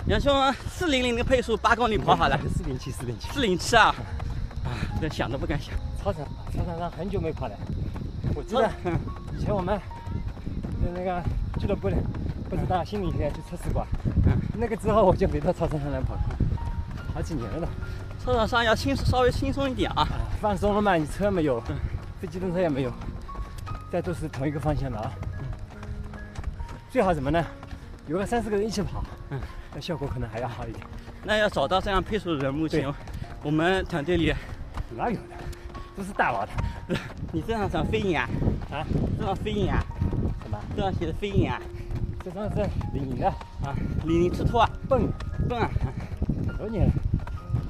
杨兄400的配速8公里跑好了，407啊！这想都不敢想。操场上很久没跑了。我记得以前我们那个俱乐部的不知道心理学去测试过，那个之后我就没到操场上来跑过，好几年了。操场上要稍微轻松一点啊，放松了嘛，你车没有，这机动车也没有，再都是同一个方向的啊。最好什么呢？有个3、4个人一起跑，那效果可能还要好一点。那要找到这样配速的人，目前我们团队里哪有的，都是大佬的。你这张飞影啊？啊，这张飞影啊？什么？这张写的飞影啊？这张是李宁的啊，李宁赤兔啊，蹦啊，多年了。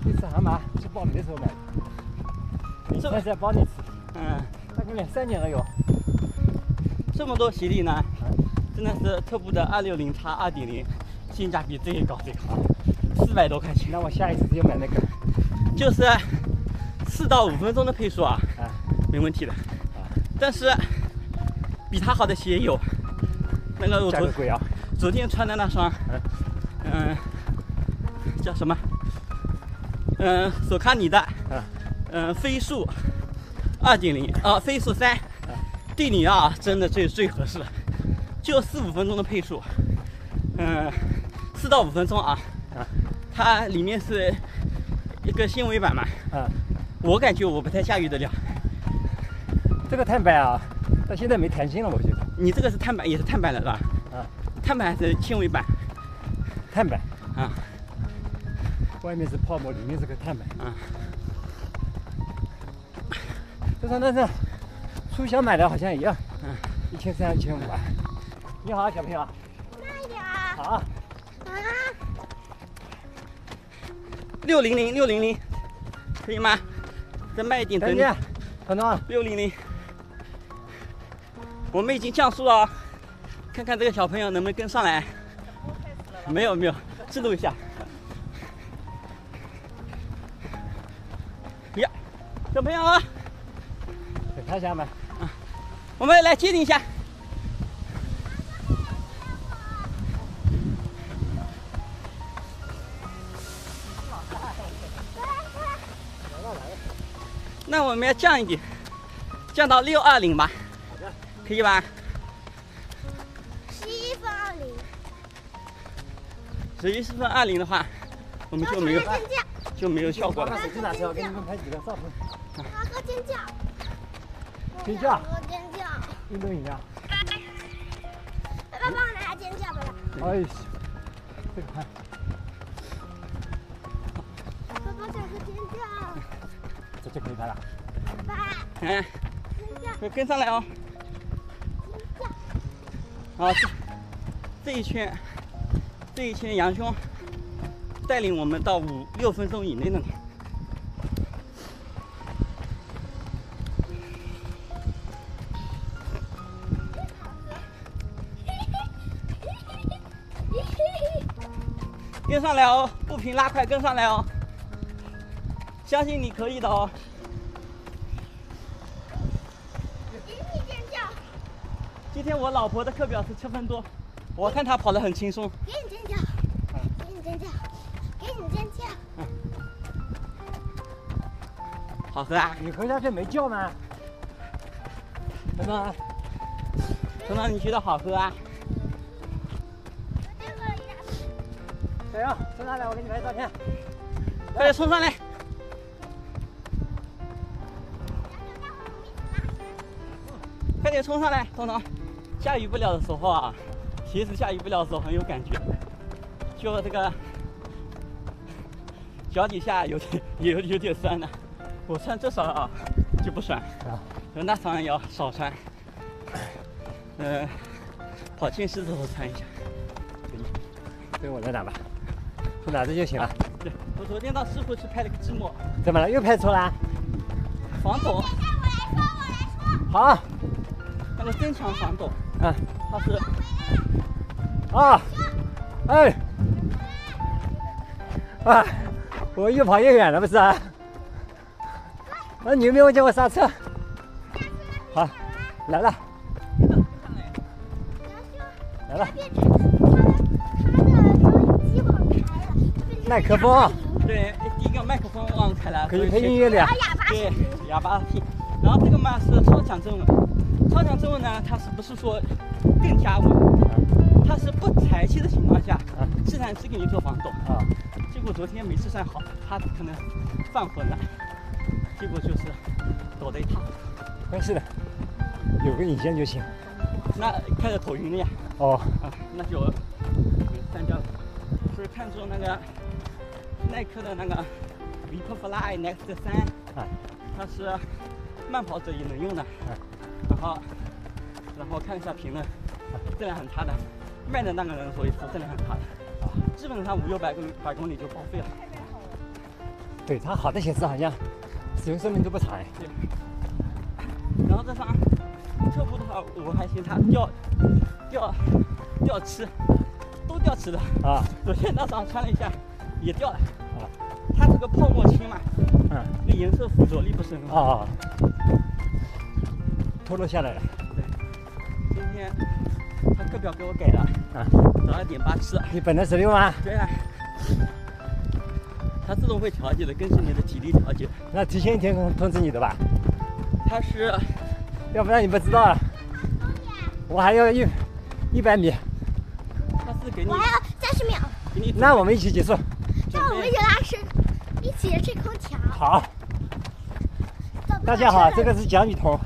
这次蛤蟆去报名的时候买的，你现在包你吃。大概2、3年了有。这么多洗礼呢，真的是特步的260X 2.0，性价比最高，400多块钱。那我下一次就买那个，就是4到5分钟的配速啊，没问题的。但是比它好的鞋有，那个我昨天穿的那双，叫什么？索卡尼的，飞速2.0啊，飞速3，对你啊，真的最合适了，就4、5分钟的配速，4到5分钟啊，它里面是一个纤维板嘛，我感觉我不太驾驭得了。这个碳板啊，到现在没弹性了，我觉得。你这个是碳板，也是碳板的是吧？碳板还是纤维板？碳板啊。外面是泡沫，里面是个碳板啊。这双但是促销买的好像一样，1300、1500。你好，小朋友。慢点。好。600，可以吗？再慢一点，等你。等等。600，我们已经降速了，看看这个小朋友能不能跟上来。没有，记录一下。呀，小朋友，等他一下嘛。我们来接你一下。那我们要降一点，降到620吧，可以吧？11分20。11分20的话，我们就没有效果了。把手机拿出来，我给你们拍几个照片。大哥尖叫！尖叫！尖叫！运动饮料。爸爸帮我拿尖叫吧。哎，这个看。爸爸想喝尖叫。这就可以拍了。爸爸。快跟上来哦。好，这一圈杨兄带领我们到5、6分钟以内的。跟上来哦，步频拉快，跟上来哦，相信你可以的哦。给你尖叫！今天我老婆的课表是7分多，我看她跑得很轻松。给你尖叫！给你尖叫！给你尖叫！好喝啊！你喝下去没叫吗？彤彤，你觉得好喝啊？加油，冲上来，我给你拍照片。快点冲上来！快点冲上来，彤彤！下雨不了的时候啊，鞋子下雨不了的时候很有感觉，就这个脚底下有点酸的。我穿这双啊就不酸，那双要少穿。跑健身的时候穿一下。给我来打吧，从哪这就行了。对，我昨天到石湖去拍了个寂寞。怎么了？又拍错了？防抖。我来说。好。那个增强防抖。它是。我越跑越远了，不是啊？你有没有叫我刹车？好，来了。来了。他的收音机往开。麦克风，对，第一个麦克风忘开了，可以配音乐的呀。对，哑巴听。然后这个嘛是超强正稳，超强正稳呢，它是不是说更加稳？它是不踩气的情况下，自然是给你做防抖。结果昨天没吃上好，它可能犯浑了，结果就是抖得一塌糊涂。没事的，有个影像就行。那开始头晕了呀。哦，那就删掉了。是看中那个耐克的那个 Vaporfly Next 3，它是慢跑者也能用的。然后看一下评论，质量很差的，卖的那个人说一次质量很差的，基本上500-600公里就报废了。对，它好的显示好像使用寿命都不长。对。然后这双侧步的话，我还行，它掉漆，都掉漆的。昨天那双穿了一下也掉了。它这个泡沫漆嘛，那颜色附着力不是很好。脱落下来了。对，今天他课表给我改了，12.87。你本来16吗？对啊。它自动会调节的，根据你的体力调节。那提前一天通知你的吧？它是，要不然你不知道啊。我还要100米。它是给你。我还要30秒。给你。那我们一起结束。那我们一起拉伸，一起吹空调。好。大家好，这个是蒋雨桐。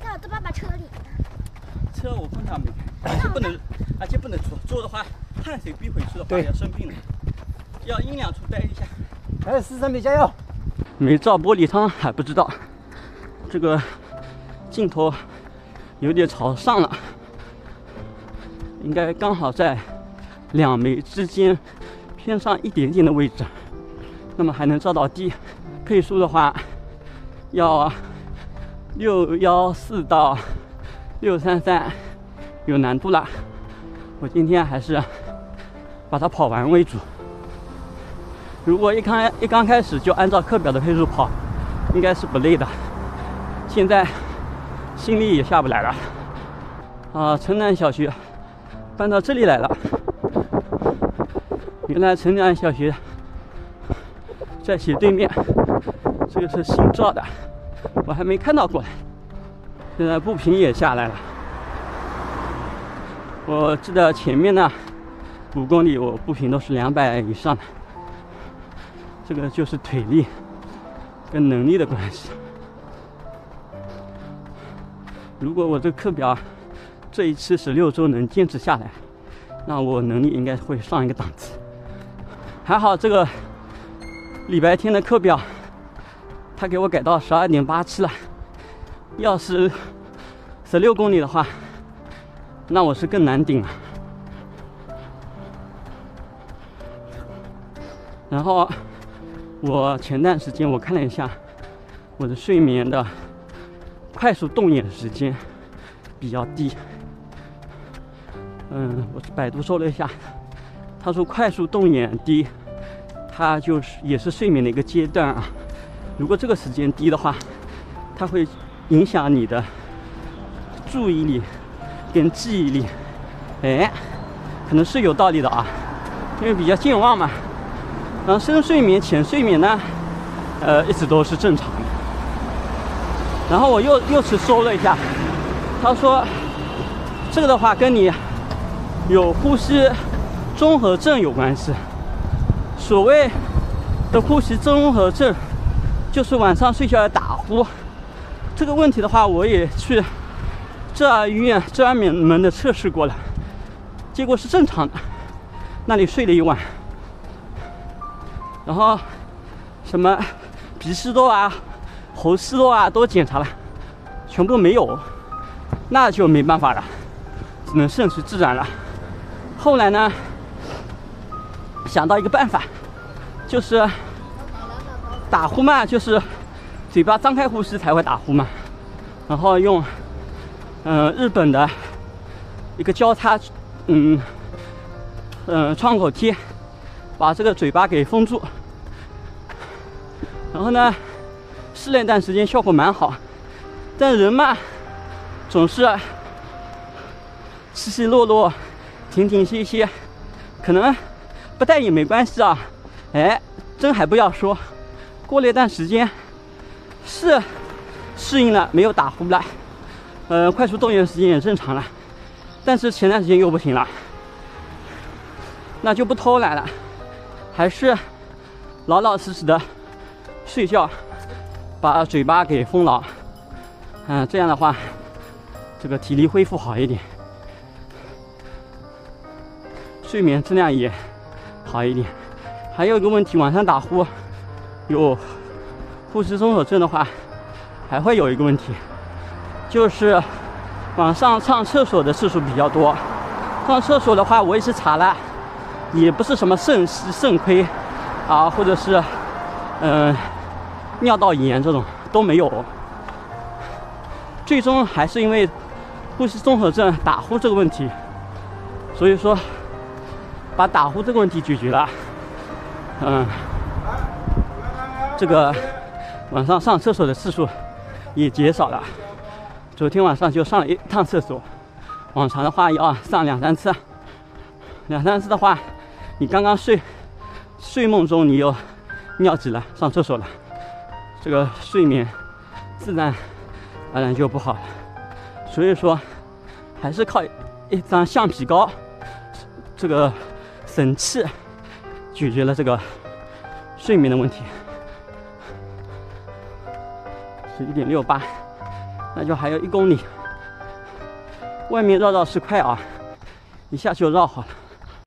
在我的爸爸车里。车我碰到没开，而且不能坐的话，汗水逼回去的话要生病了。要阴凉处待一下。还有43米，加油！没照玻璃窗还不知道，这个镜头有点朝上了，应该刚好在2枚之间偏上一点点的位置，那么还能照到地。配速的话要614到633，有难度了。我今天还是把它跑完为主。如果一刚开始就按照课表的配速跑，应该是不累的。现在心力也下不来了。城南小学搬到这里来了。原来城南小学在斜对面，这个是新造的，我还没看到过。现在步频也下来了。我记得前面呢5公里我步频都是200以上的。这个就是腿力跟能力的关系。如果我这个课表这一次16周能坚持下来，那我能力应该会上一个档次。还好这个礼拜天的课表他给我改到12.87了，要是16公里的话，那我是更难顶了。然后我前段时间我看了一下我的睡眠的快速动眼时间比较低。我百度搜了一下，他说快速动眼低，它也是睡眠的一个阶段啊。如果这个时间低的话，它会影响你的注意力跟记忆力。可能是有道理的啊，因为比较健忘嘛。然后深睡眠、浅睡眠呢，一直都是正常的。然后我又去搜了一下，他说这个的话跟你有呼吸综合症有关系。所谓的呼吸综合症，就是晚上睡觉要打呼。这个问题的话，我也去浙二医院浙二门的测试过了，结果是正常的。那里睡了一晚。然后什么鼻息肉啊、喉息肉啊都检查了，全部没有，那就没办法了，只能顺其自然了。后来呢，想到一个办法，就是打呼嘛，就是嘴巴张开呼吸才会打呼嘛，然后用日本的一个交叉创口贴把这个嘴巴给封住，然后呢试了一段时间，效果蛮好。但人嘛总是起起落落、停停歇歇，可能不带也没关系啊。哎，真还不要说，过了一段时间是适应了，没有打呼了，快速动员时间也正常了，但是前段时间又不行了，那就不偷懒了，还是老老实实的睡觉，把嘴巴给封牢，这样的话，这个体力恢复好一点，睡眠质量也好一点。还有一个问题，晚上打呼，有呼吸综合症的话，还会有一个问题，就是晚上上厕所的次数比较多。上厕所的话，我也是查了，也不是什么肾亏啊，或者是尿道炎这种都没有，最终还是因为呼吸综合症打呼这个问题，所以说把打呼这个问题解决了。这个晚上上厕所的次数也减少了。昨天晚上就上了1趟厕所，往常的话要上2、3次。2、3次的话，你刚刚睡梦中你又尿急了，上厕所了，这个睡眠自然而然就不好了。所以说，还是靠一张橡皮膏，这个神器解决了这个睡眠的问题。11.68，那就还有1公里。外面绕是快啊，一下就绕好了。